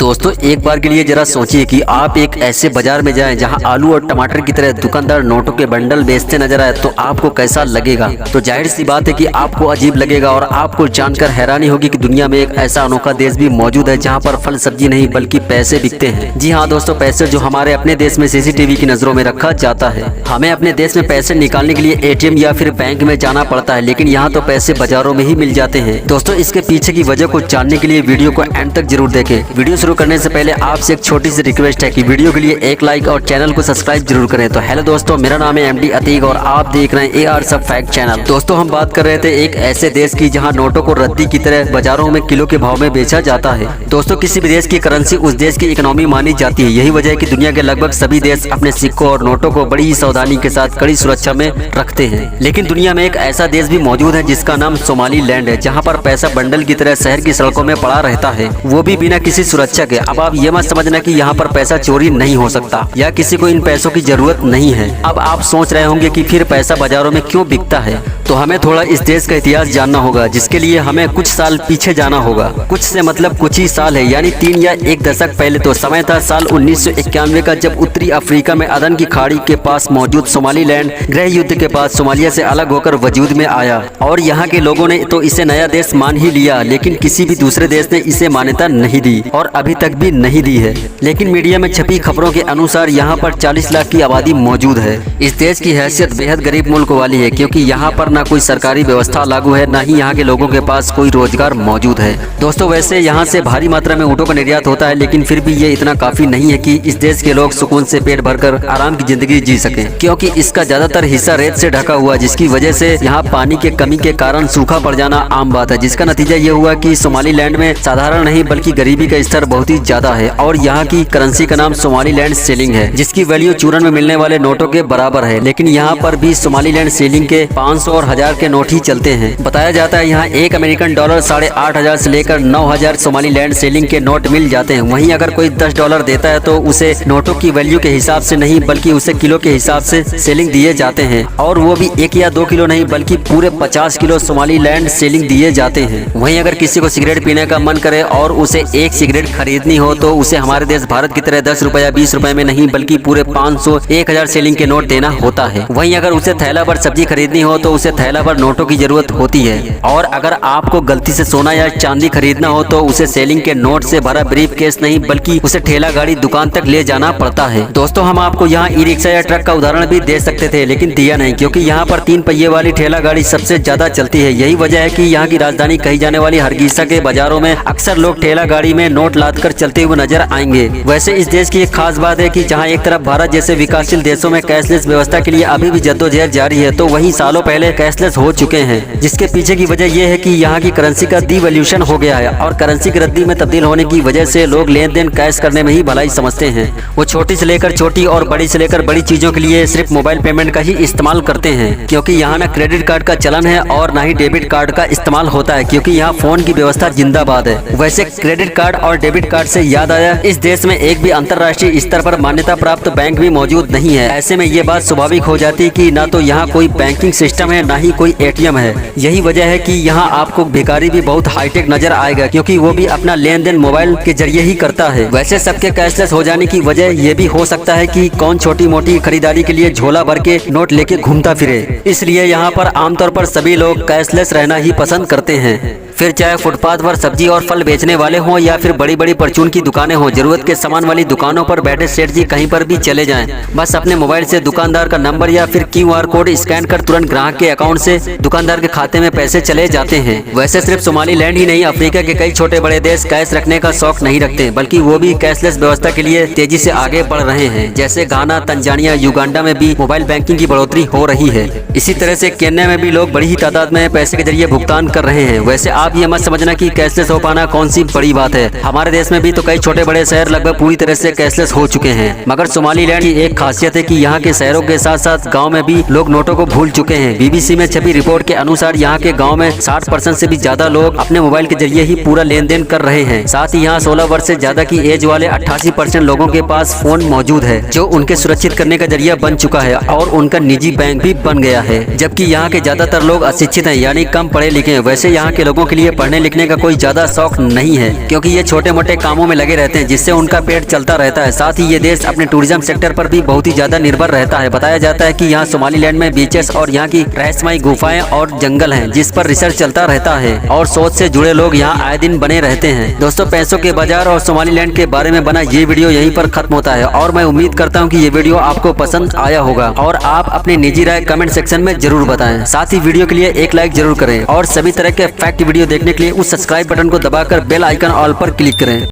दोस्तों एक बार के लिए जरा सोचिए कि आप एक ऐसे बाजार में जाएं जहां आलू और टमाटर की तरह दुकानदार नोटों के बंडल बेचते नजर आए तो आपको कैसा लगेगा। तो जाहिर सी बात है कि आपको अजीब लगेगा और आपको जानकर हैरानी होगी कि दुनिया में एक ऐसा अनोखा देश भी मौजूद है जहां पर फल सब्जी नहीं बल्कि पैसे बिकते हैं। जी हाँ दोस्तों, पैसे जो हमारे अपने देश में सीसीटीवी की नजरों में रखा जाता है। हमें अपने देश में पैसे निकालने के लिए एटीएम या फिर बैंक में जाना पड़ता है, लेकिन यहाँ तो पैसे बाजारों में ही मिल जाते हैं। दोस्तों इसके पीछे की वजह को जानने के लिए वीडियो को एंड तक जरूर देखें। वीडियो शुरू करने से पहले आपसे एक छोटी सी रिक्वेस्ट है कि वीडियो के लिए एक लाइक और चैनल को सब्सक्राइब जरूर करें। तो हेलो दोस्तों, मेरा नाम है एमडी अतीक और आप देख रहे हैं AR सब फैक्ट चैनल। दोस्तों हम बात कर रहे थे एक ऐसे देश की जहां नोटों को रद्दी की तरह बाजारों में किलो के भाव में बेचा जाता है। दोस्तों किसी भी देश की करेंसी उस देश की इकोनॉमी मानी जाती है। यही वजह है कि दुनिया के लगभग सभी देश अपने सिक्कों और नोटों को बड़ी ही सावधानी के साथ कड़ी सुरक्षा में रखते हैं। लेकिन दुनिया में एक ऐसा देश भी मौजूद है जिसका नाम सोमालीलैंड है, जहाँ पर पैसा बंडल की तरह शहर की सड़कों में पड़ा रहता है, वो भी बिना किसी सुरक्षा के। अब आप ये मत समझना कि यहाँ पर पैसा चोरी नहीं हो सकता या किसी को इन पैसों की जरूरत नहीं है। अब आप सोच रहे होंगे कि फिर पैसा बाजारों में क्यों बिकता है, तो हमें थोड़ा इस देश का इतिहास जानना होगा, जिसके लिए हमें कुछ साल पीछे जाना होगा। कुछ से मतलब कुछ ही साल है, यानी 3 या 1 दशक पहले। तो समय था साल 1991 का, जब उत्तरी अफ्रीका में अदन की खाड़ी के पास मौजूद सोमालीलैंड गृह युद्ध के बाद सोमालिया से अलग होकर वजूद में आया और यहाँ के लोगों ने तो इसे नया देश मान ही लिया, लेकिन किसी भी दूसरे देश ने इसे मान्यता नहीं दी और अभी तक भी नहीं दी है। लेकिन मीडिया में छपी खबरों के अनुसार यहाँ पर 40 लाख की आबादी मौजूद है। इस देश की हैसियत बेहद गरीब मुल्क वाली है, क्योंकि यहाँ पर न कोई सरकारी व्यवस्था लागू है, न ही यहाँ के लोगों के पास कोई रोजगार मौजूद है। दोस्तों वैसे यहाँ से भारी मात्रा में ऊँटों का निर्यात होता है, लेकिन फिर भी ये इतना काफी नहीं है कि इस देश के लोग सुकून से पेट भरकर आराम की जिंदगी जी सकें, क्योंकि इसका ज्यादातर हिस्सा रेत से ढका हुआ, जिसकी वजह से यहाँ पानी के कमी के कारण सूखा पड़ जाना आम बात है। जिसका नतीजा ये हुआ कि सोमालीलैंड में साधारण नहीं बल्कि गरीबी का स्तर बहुत ही ज्यादा है और यहाँ की करेंसी का नाम सोमालीलैंड शिलिंग है, जिसकी वैल्यू चूरन में मिलने वाले नोटों के बराबर है। लेकिन यहाँ पर भी सोमालीलैंड शिलिंग के 500 और 1000 के नोट ही चलते हैं। बताया जाता है यहाँ एक अमेरिकन डॉलर 8,500 से लेकर 9,000 सोमालीलैंड शिलिंग के नोट मिल जाते हैं। वहीं अगर कोई $10 देता है तो उसे नोटों की वैल्यू के हिसाब से नहीं बल्कि उसे किलो के हिसाब से शिलिंग दिए जाते हैं, और वो भी 1 या 2 किलो नहीं बल्कि पूरे 50 किलो सोमालीलैंड शिलिंग दिए जाते हैं। वहीं अगर किसी को सिगरेट पीने का मन करे और उसे एक सिगरेट खरीदनी हो तो उसे हमारे देश भारत की तरह 10 रुपए या 20 रुपए में नहीं बल्कि पूरे 500, 1000 शिलिंग के नोट देना होता है। वहीं अगर उसे थैला भर सब्जी खरीदनी हो तो उसे थैला भर नोटों की जरूरत होती है, और अगर आपको गलती से सोना या चांदी खरीदना हो तो उसे सेलिंग के नोट से भरा ब्रीफ केस नहीं बल्कि उसे ठेला गाड़ी दुकान तक ले जाना पड़ता है। दोस्तों हम आपको यहाँ ई रिक्शा या ट्रक का उदाहरण भी दे सकते थे, लेकिन दिया नहीं, क्योंकि यहाँ पर 3 पहिए वाली ठेला गाड़ी सबसे ज्यादा चलती है। यही वजह है कि यहाँ की राजधानी कही जाने वाली हरगिसा के बाजारों में अक्सर लोग ठेला गाड़ी में नोट लाद कर चलते हुए नजर आएंगे। वैसे इस देश की एक खास बात है कि जहाँ एक तरफ भारत जैसे विकासशील देशों में कैशलेस व्यवस्था के लिए अभी भी जद्दोजहद जारी है, तो वहीं सालों पहले कैशलेस हो चुके हैं। जिसके पीछे की वजह यह है कि यहाँ की करेंसी का डिवैल्यूएशन हो गया है और करेंसी की रद्दी में तब्दील होने की वजह से लोग लेन देन कैश करने में ही भलाई समझते हैं। वो छोटी से लेकर छोटी और बड़ी से लेकर बड़ी चीजों के लिए सिर्फ मोबाइल पेमेंट का ही इस्तेमाल करते हैं, क्योंकि यहाँ न क्रेडिट कार्ड का चलन है और न ही डेबिट कार्ड का इस्तेमाल होता है, क्योंकि यहाँ फोन की व्यवस्था जिंदाबाद है। वैसे क्रेडिट कार्ड और डेबिट कार्ड से याद आया, इस देश में एक भी अंतर्राष्ट्रीय स्तर पर मान्यता प्राप्त बैंक भी मौजूद नहीं है। ऐसे में ये बात स्वाभाविक हो जाती है कि ना तो यहाँ कोई बैंकिंग सिस्टम है ना ही कोई एटीएम है। यही वजह है कि यहाँ आपको भिखारी भी बहुत हाईटेक नजर आएगा, क्योंकि वो भी अपना लेन देन मोबाइल के जरिए ही करता है। वैसे सबके कैशलेस हो जाने की वजह ये भी हो सकता है कि कौन छोटी मोटी खरीदारी के लिए झोला भर के नोट लेके घूमता फिरे, इसलिए यहाँ पर आमतौर पर सभी लोग कैशलेस रहना ही पसंद करते हैं। फिर चाहे फुटपाथ पर सब्जी और फल बेचने वाले हों या फिर बड़ी बड़ी परचून की दुकानें हों, जरूरत के सामान वाली दुकानों पर बैठे सेठ जी कहीं पर भी चले जाएं, बस अपने मोबाइल से दुकानदार का नंबर या फिर QR कोड स्कैन कर तुरंत ग्राहक के अकाउंट से दुकानदार के खाते में पैसे चले जाते हैं। वैसे सिर्फ सोमालीलैंड ही नहीं, अफ्रीका के कई छोटे बड़े देश कैश रखने का शौक नहीं रखते, बल्कि वो भी कैशलेस व्यवस्था के लिए तेजी से आगे बढ़ रहे हैं। जैसे घाना, तंजानिया, युगांडा में भी मोबाइल बैंकिंग की बढ़ोतरी हो रही है। इसी तरह से केन्या में भी लोग बड़ी ही तादाद में पैसे के जरिए भुगतान कर रहे हैं। वैसे आप ये मत समझना कि कैशलेस हो पाना कौन सी बड़ी बात है। हमारे देश में भी तो कई छोटे बड़े शहर लगभग पूरी तरह से कैशलेस हो चुके हैं, मगर सोमालीलैंड की एक खासियत है कि यहाँ के शहरों के साथ साथ गांव में भी लोग नोटों को भूल चुके हैं। BBC में छपी रिपोर्ट के अनुसार यहाँ के गांव में 60% से भी ज्यादा लोग अपने मोबाइल के जरिए ही पूरा लेन देन कर रहे हैं। साथ ही यहाँ 16 वर्ष से ज्यादा की एज वाले 88% लोगों के पास फोन मौजूद है, जो उनके सुरक्षित करने का जरिया बन चुका है और उनका निजी बैंक भी बन गया है। जबकि यहाँ के ज्यादातर लोग अशिक्षित हैं, यानी कम पढ़े लिखे हैं। वैसे यहाँ के लोगों के लिए पढ़ने लिखने का कोई ज्यादा शौक नहीं है, क्योंकि ये छोटे मोटे कामों में लगे रहते हैं जिससे उनका पेट चलता रहता है। साथ ही ये देश अपने टूरिज्म सेक्टर पर भी बहुत ही ज्यादा निर्भर रहता है। बताया जाता है कि यहाँ सोमालीलैंड में बीचेस और यहाँ की रहस्यमयी गुफाएं और जंगल हैं, जिस पर रिसर्च चलता रहता है और सोच से जुड़े लोग यहाँ आए दिन बने रहते हैं। दोस्तों, पैसों के बाजार और सोमालीलैंड के बारे में बना ये वीडियो यहीं पर खत्म होता है और मैं उम्मीद करता हूँ कि ये वीडियो आपको पसंद आया होगा और आप अपनी निजी राय कमेंट सेक्शन में जरूर बताएं। साथ ही वीडियो के लिए एक लाइक जरूर करें और सभी तरह के फैक्ट वीडियो देखने के लिए उस सब्सक्राइब बटन को दबाकर बेल आइकन ऑल पर क्लिक करें।